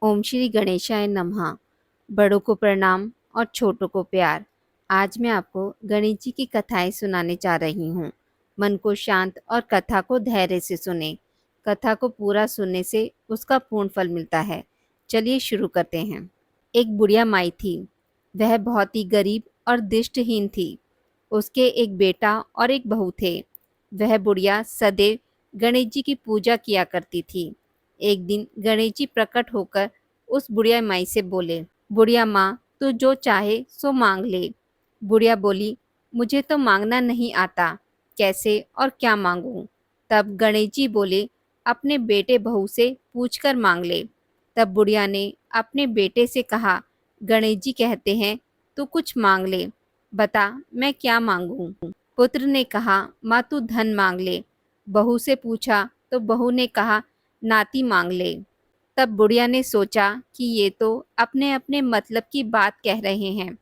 ओम श्री गणेशाय नमः। बड़ों को प्रणाम और छोटों को प्यार। आज मैं आपको गणेश जी की कथाएं सुनाने जा रही हूँ। मन को शांत और कथा को धैर्य से सुने। कथा को पूरा सुनने से उसका पूर्ण फल मिलता है। चलिए शुरू करते हैं। एक बुढ़िया माई थी। वह बहुत ही गरीब और दृष्टिहीन थी। उसके एक बेटा और एक बहू थे। वह बुढ़िया सदैव गणेश जी की पूजा किया करती थी। एक दिन गणेश जी प्रकट होकर उस बुढ़िया माई से बोले, बुढ़िया माँ, तू जो चाहे सो मांग ले। बुढ़िया बोली, मुझे तो मांगना नहीं आता, कैसे और क्या मांगूं। तब गणेश जी बोले, अपने बेटे बहू से पूछकर मांग ले। तब बुढ़िया ने अपने बेटे से कहा, गणेश जी कहते हैं तू कुछ मांग ले, बता मैं क्या मांगूं। पुत्र ने कहा, माँ तू धन मांग ले। बहू से पूछा तो बहू ने कहा, नाती मांग ले। तब बुढ़िया ने सोचा कि ये तो अपने अपने मतलब की बात कह रहे हैं।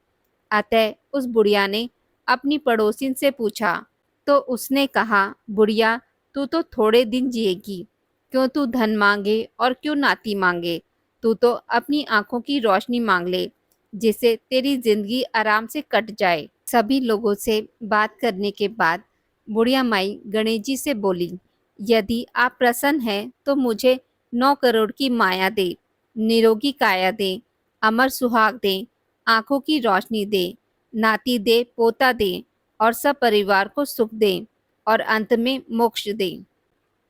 अतः उस बुढ़िया ने अपनी पड़ोसिन से पूछा तो उसने कहा, बुढ़िया तू तो थोड़े दिन जिएगी, क्यों तू धन मांगे और क्यों नाती मांगे। तू तो अपनी आंखों की रोशनी मांग ले, जिससे तेरी जिंदगी आराम से कट जाए। सभी लोगों से बात करने के बाद बुढ़िया माई गणेश जी से बोली, यदि आप प्रसन्न हैं तो मुझे 9 करोड़ की माया दे, निरोगी काया दे, अमर सुहाग दे, आंखों की रोशनी दे, नाती दे, पोता दे और सब परिवार को सुख दे और अंत में मोक्ष दे।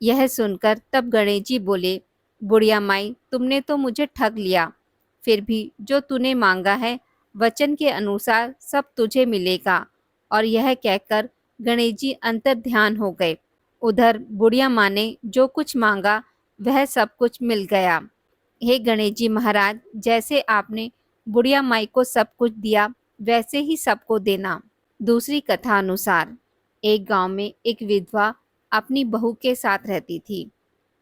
यह सुनकर तब गणेश जी बोले, बुढ़िया माई तुमने तो मुझे ठग लिया। फिर भी जो तूने मांगा है वचन के अनुसार सब तुझे मिलेगा। और यह कहकर गणेश जी अंतर ध्यान हो गए। उधर बुढ़िया माँ ने जो कुछ मांगा वह सब कुछ मिल गया। हे गणेश जी महाराज, जैसे आपने बुढ़िया माई को सब कुछ दिया वैसे ही सबको देना। दूसरी कथा अनुसार एक गांव में एक विधवा अपनी बहू के साथ रहती थी।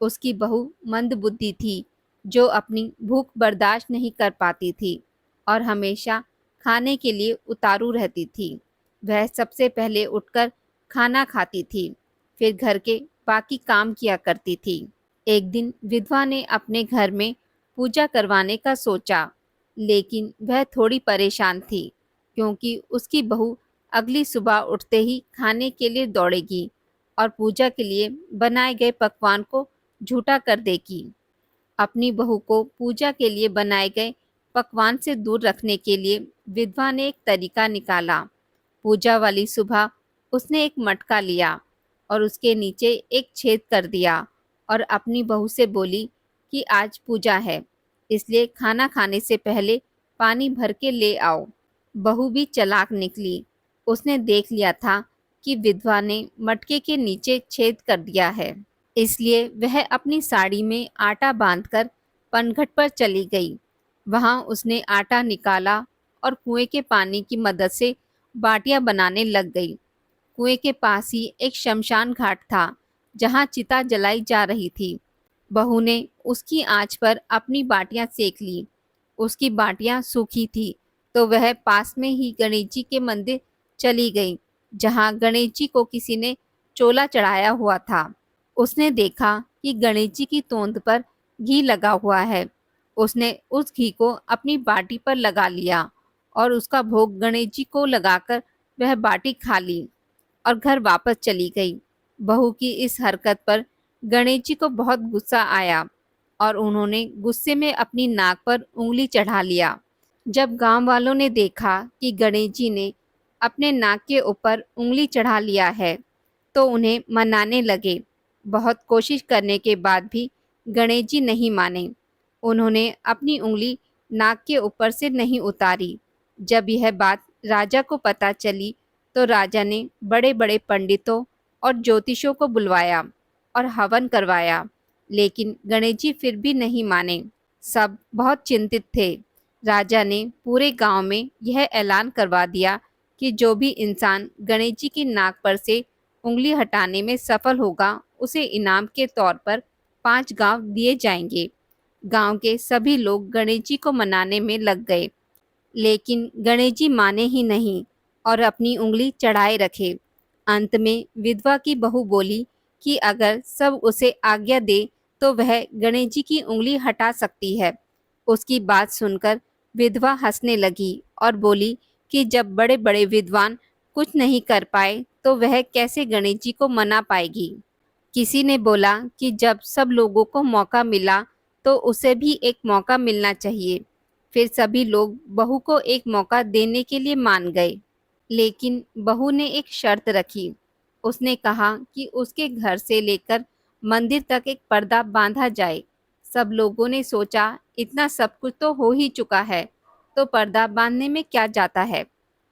उसकी बहू मंदबुद्धि थी, जो अपनी भूख बर्दाश्त नहीं कर पाती थी और हमेशा खाने के लिए उतारू रहती थी। वह सबसे पहले उठकर खाना खाती थी, फिर घर के बाकी काम किया करती थी। एक दिन विधवा ने अपने घर में पूजा करवाने का सोचा, लेकिन वह थोड़ी परेशान थी, क्योंकि उसकी बहू अगली सुबह उठते ही खाने के लिए दौड़ेगी और पूजा के लिए बनाए गए पकवान को झूठा कर देगी। अपनी बहू को पूजा के लिए बनाए गए पकवान से दूर रखने के लिए विधवा ने एक तरीका निकाला। पूजा वाली सुबह उसने एक मटका लिया और उसके नीचे एक छेद कर दिया और अपनी बहू से बोली कि आज पूजा है, इसलिए खाना खाने से पहले पानी भर के ले आओ। बहू भी चालाक निकली। उसने देख लिया था कि विधवा ने मटके के नीचे छेद कर दिया है, इसलिए वह अपनी साड़ी में आटा बांधकर पनघट पर चली गई। वहां उसने आटा निकाला और कुएं के पानी की मदद से बाटियां बनाने लग गई। कुएं के पास ही एक शमशान घाट था, जहां चिता जलाई जा रही थी। बहू ने उसकी आंच पर अपनी बाटियां सेक ली। उसकी बाटियां सूखी थी तो वह पास में ही गणेश जी के मंदिर चली गई, जहां गणेश जी को किसी ने चोला चढ़ाया हुआ था। उसने देखा कि गणेश जी की तोंद पर घी लगा हुआ है। उसने उस घी को अपनी बाटी पर लगा लिया और उसका भोग गणेश जी को लगाकर वह बाटी खा ली और घर वापस चली गई। बहू की इस हरकत पर गणेश जी को बहुत गुस्सा आया और उन्होंने गुस्से में अपनी नाक पर उंगली चढ़ा लिया। जब गांव वालों ने देखा कि गणेश जी ने अपने नाक के ऊपर उंगली चढ़ा लिया है तो उन्हें मनाने लगे। बहुत कोशिश करने के बाद भी गणेश जी नहीं माने। उन्होंने अपनी उंगली नाक के ऊपर से नहीं उतारी। जब यह बात राजा को पता चली तो राजा ने बड़े बड़े पंडितों और ज्योतिषों को बुलवाया और हवन करवाया, लेकिन गणेश जी फिर भी नहीं माने। सब बहुत चिंतित थे। राजा ने पूरे गांव में यह ऐलान करवा दिया कि जो भी इंसान गणेश जी की नाक पर से उंगली हटाने में सफल होगा उसे इनाम के तौर पर 5 गांव दिए जाएंगे। गांव के सभी लोग गणेश जी को मनाने में लग गए, लेकिन गणेश जी माने ही नहीं और अपनी उंगली चढ़ाए रखे। अंत में विधवा की बहू बोली कि अगर सब उसे आज्ञा दे तो वह गणेश जी की उंगली हटा सकती है। उसकी बात सुनकर विधवा हंसने लगी और बोली कि जब बड़े बड़े विद्वान कुछ नहीं कर पाए तो वह कैसे गणेश जी को मना पाएगी। किसी ने बोला कि जब सब लोगों को मौका मिला तो उसे भी एक मौका मिलना चाहिए। फिर सभी लोग बहू को एक मौका देने के लिए मान गए। लेकिन बहू ने एक शर्त रखी। उसने कहा कि उसके घर से लेकर मंदिर तक एक पर्दा बांधा जाए। सब लोगों ने सोचा इतना सब कुछ तो हो ही चुका है, तो पर्दा बांधने में क्या जाता है।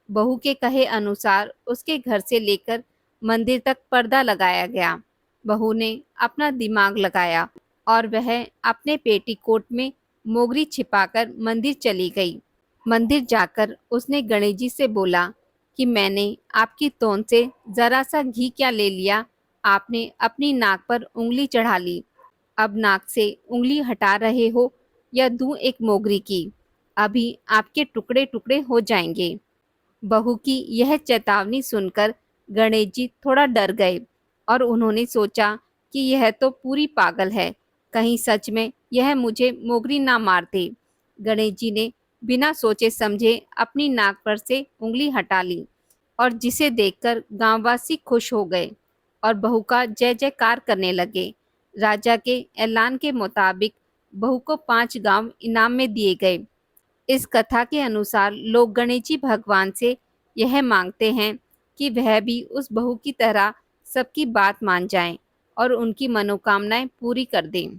बहू के कहे अनुसार उसके घर से लेकर मंदिर तक पर्दा लगाया गया। बहू ने अपना दिमाग लगाया और वह अपने पेटीकोट में मोगरी छिपाकर मंदिर चली गई। मंदिर जाकर उसने गणेश जी से बोला कि मैंने आपकी तोन से जरा सा घी क्या ले लिया, आपने अपनी नाक पर उंगली चढ़ा ली। अब नाक से उंगली हटा रहे हो या दूं एक मोगरी की, अभी आपके टुकड़े टुकड़े हो जाएंगे। बहू की यह चेतावनी सुनकर गणेश जी थोड़ा डर गए और उन्होंने सोचा कि यह तो पूरी पागल है, कहीं सच में यह मुझे मोगरी ना मार दे। गणेश जी ने बिना सोचे समझे अपनी नाक पर से उंगली हटा ली और जिसे देखकर गांववासी खुश हो गए और बहू का जय जयकार करने लगे। राजा के ऐलान के मुताबिक बहू को 5 गांव इनाम में दिए गए। इस कथा के अनुसार लोग गणेश जी भगवान से यह मांगते हैं कि वह भी उस बहू की तरह सबकी बात मान जाएं और उनकी मनोकामनाएं पूरी कर दें।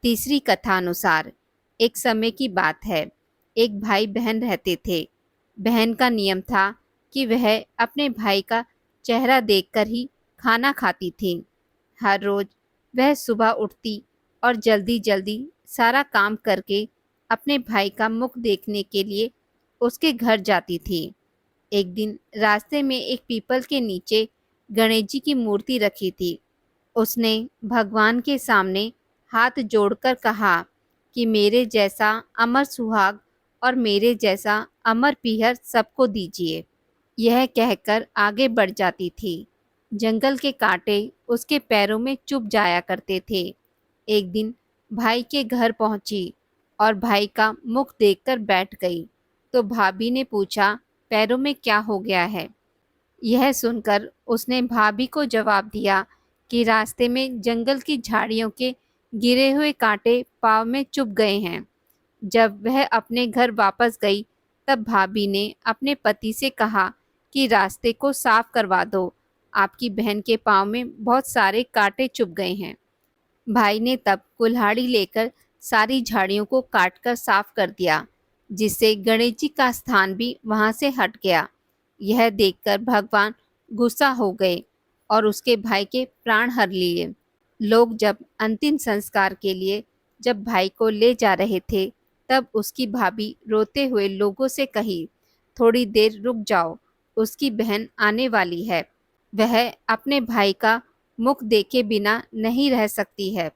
तीसरी कथा अनुसार एक समय की बात है। एक भाई बहन रहते थे। बहन का नियम था कि वह अपने भाई का चेहरा देखकर ही खाना खाती थी। हर रोज वह सुबह उठती और जल्दी जल्दी सारा काम करके अपने भाई का मुख देखने के लिए उसके घर जाती थी। एक दिन रास्ते में एक पीपल के नीचे गणेश जी की मूर्ति रखी थी। उसने भगवान के सामने हाथ जोड़कर कहा कि मेरे जैसा अमर सुहाग और मेरे जैसा अमर पीहर सबको दीजिए। यह कहकर आगे बढ़ जाती थी। जंगल के कांटे उसके पैरों में चुभ जाया करते थे। एक दिन भाई के घर पहुंची और भाई का मुख देखकर बैठ गई तो भाभी ने पूछा, पैरों में क्या हो गया है। यह सुनकर उसने भाभी को जवाब दिया कि रास्ते में जंगल की झाड़ियों के गिरे हुए कांटे पाँव में चुभ गए हैं। जब वह अपने घर वापस गई तब भाभी ने अपने पति से कहा कि रास्ते को साफ करवा दो, आपकी बहन के पाँव में बहुत सारे कांटे चुभ गए हैं। भाई ने तब कुल्हाड़ी लेकर सारी झाड़ियों को काटकर साफ कर दिया, जिससे गणेश जी का स्थान भी वहां से हट गया। यह देखकर भगवान गुस्सा हो गए और उसके भाई के प्राण हर लिए। लोग जब अंतिम संस्कार के लिए जब भाई को ले जा रहे थे तब उसकी भाभी रोते हुए लोगों से कही, थोड़ी देर रुक जाओ, उसकी बहन आने वाली है, वह अपने भाई का मुख देखे बिना नहीं रह सकती है,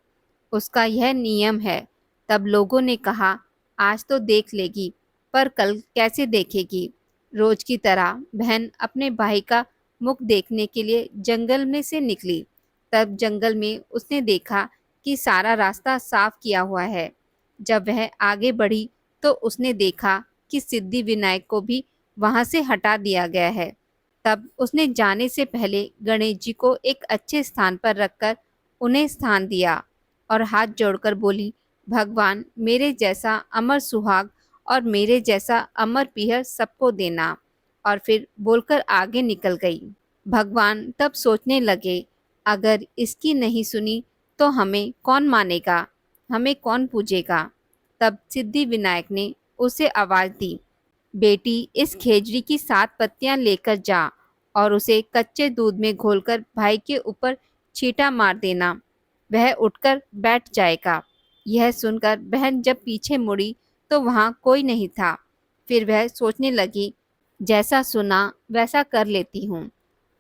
उसका यह नियम है। तब लोगों ने कहा, आज तो देख लेगी पर कल कैसे देखेगी। रोज की तरह बहन अपने भाई का मुख देखने के लिए जंगल में से निकली। तब जंगल में उसने देखा कि सारा रास्ता साफ किया हुआ है। जब वह आगे बढ़ी तो उसने देखा कि सिद्धि विनायक को भी वहां से हटा दिया गया है। तब उसने जाने से पहले गणेश जी को एक अच्छे स्थान पर रखकर उन्हें स्थान दिया और हाथ जोड़कर बोली, भगवान मेरे जैसा अमर सुहाग और मेरे जैसा अमर पीहर सबको देना। और फिर बोलकर आगे निकल गई। भगवान तब सोचने लगे, अगर इसकी नहीं सुनी तो हमें कौन मानेगा, हमें कौन पूजेगा। तब सिद्धि विनायक ने उसे आवाज दी, बेटी इस खेजड़ी की 7 पत्तियां लेकर जा और उसे कच्चे दूध में घोलकर भाई के ऊपर छींटा मार देना, वह उठकर बैठ जाएगा। यह सुनकर बहन जब पीछे मुड़ी तो वहां कोई नहीं था। फिर वह सोचने लगी, जैसा सुना वैसा कर लेती हूँ।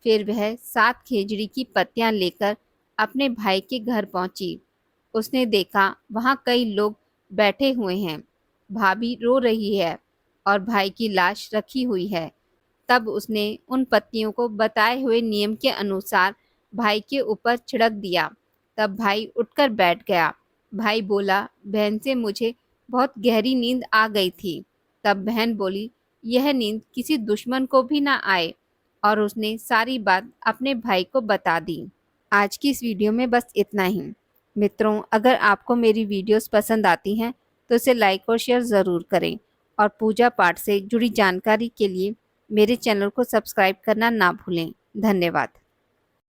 फिर वह 7 खेजड़ी की पत्तियां लेकर अपने भाई के घर पहुंची। उसने देखा वहां कई लोग बैठे हुए हैं, भाभी रो रही है और भाई की लाश रखी हुई है। तब उसने उन पत्तियों को बताए हुए नियम के अनुसार भाई के ऊपर छिड़क दिया। तब भाई उठकर बैठ गया। भाई बोला, बहन से मुझे बहुत गहरी नींद आ गई थी। तब बहन बोली, यह नींद किसी दुश्मन को भी ना आए, और उसने सारी बात अपने भाई को बता दी। आज की इस वीडियो में बस इतना ही। मित्रों, अगर आपको मेरी वीडियोस पसंद आती हैं तो इसे लाइक और शेयर ज़रूर करें, और पूजा पाठ से जुड़ी जानकारी के लिए मेरे चैनल को सब्सक्राइब करना ना भूलें। धन्यवाद।